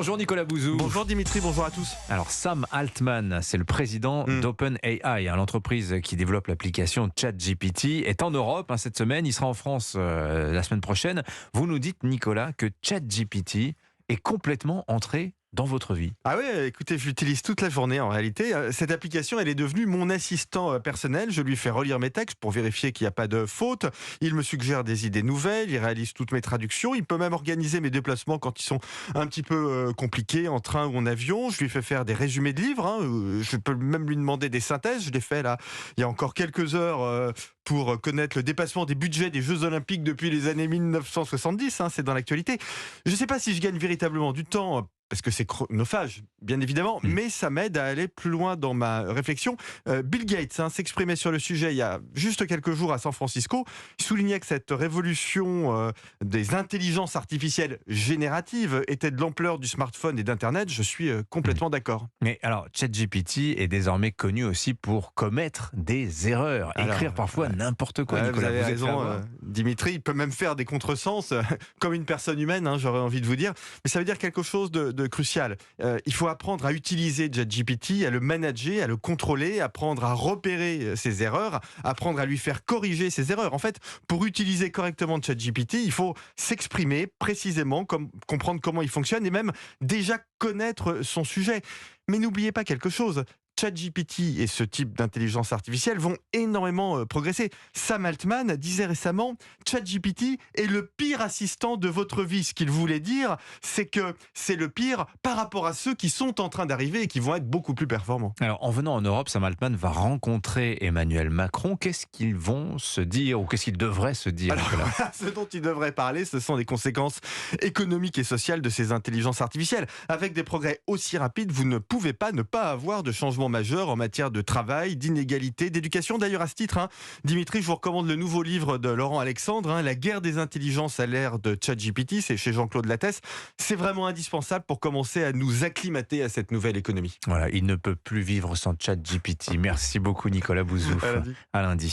Bonjour Nicolas Bouzou. Bonjour Dimitri, bonjour à tous. Alors Sam Altman, c'est le président d'OpenAI, l'entreprise qui développe l'application ChatGPT, est en Europe cette semaine. Il sera en France la semaine prochaine. Vous nous dites, Nicolas, que ChatGPT est complètement entré dans votre vie. Ah ouais, écoutez, je l'utilise toute la journée en réalité. Cette application, elle est devenue mon assistant personnel. Je lui fais relire mes textes pour vérifier qu'il n'y a pas de faute. Il me suggère des idées nouvelles, il réalise toutes mes traductions. Il peut même organiser mes déplacements quand ils sont un petit peu compliqués, en train ou en avion. Je lui fais faire des résumés de livres. Je peux même lui demander des synthèses. Je l'ai fait là, il y a encore quelques heures pour connaître le dépassement des budgets des Jeux Olympiques depuis les années 1970. C'est dans l'actualité. Je ne sais pas si je gagne véritablement du temps, parce que c'est chronophage, bien évidemment, mais ça m'aide à aller plus loin dans ma réflexion. Bill Gates s'exprimait sur le sujet il y a juste quelques jours à San Francisco. Il soulignait que cette révolution des intelligences artificielles génératives était de l'ampleur du smartphone et d'Internet. Je suis complètement d'accord. Mais alors, ChatGPT est désormais connu aussi pour commettre des erreurs, écrire parfois n'importe quoi. Nicolas, vous avez êtes raison, Dimitri. Il peut même faire des contresens, comme une personne humaine, j'aurais envie de vous dire. Mais ça veut dire quelque chose de crucial. Il faut apprendre à utiliser ChatGPT, à le manager, à le contrôler, apprendre à repérer ses erreurs, apprendre à lui faire corriger ses erreurs. En fait, pour utiliser correctement ChatGPT, il faut s'exprimer précisément, comprendre comment il fonctionne et même déjà connaître son sujet. Mais n'oubliez pas quelque chose. ChatGPT et ce type d'intelligence artificielle vont énormément progresser. Sam Altman disait récemment « ChatGPT est le pire assistant de votre vie ». Ce qu'il voulait dire, c'est que c'est le pire par rapport à ceux qui sont en train d'arriver et qui vont être beaucoup plus performants. Alors, en venant en Europe, Sam Altman va rencontrer Emmanuel Macron. Qu'est-ce qu'ils vont se dire ou qu'est-ce qu'ils devraient se dire? Alors, ce dont ils devraient parler, ce sont les conséquences économiques et sociales de ces intelligences artificielles. Avec des progrès aussi rapides, vous ne pouvez pas ne pas avoir de changement majeur en matière de travail, d'inégalité, d'éducation. D'ailleurs, à ce titre, Dimitri, je vous recommande le nouveau livre de Laurent Alexandre, La guerre des intelligences à l'ère de ChatGPT, c'est chez Jean-Claude Lattès. C'est vraiment indispensable pour commencer à nous acclimater à cette nouvelle économie. Voilà, il ne peut plus vivre sans ChatGPT. Merci beaucoup Nicolas Bouzou. À lundi. À lundi.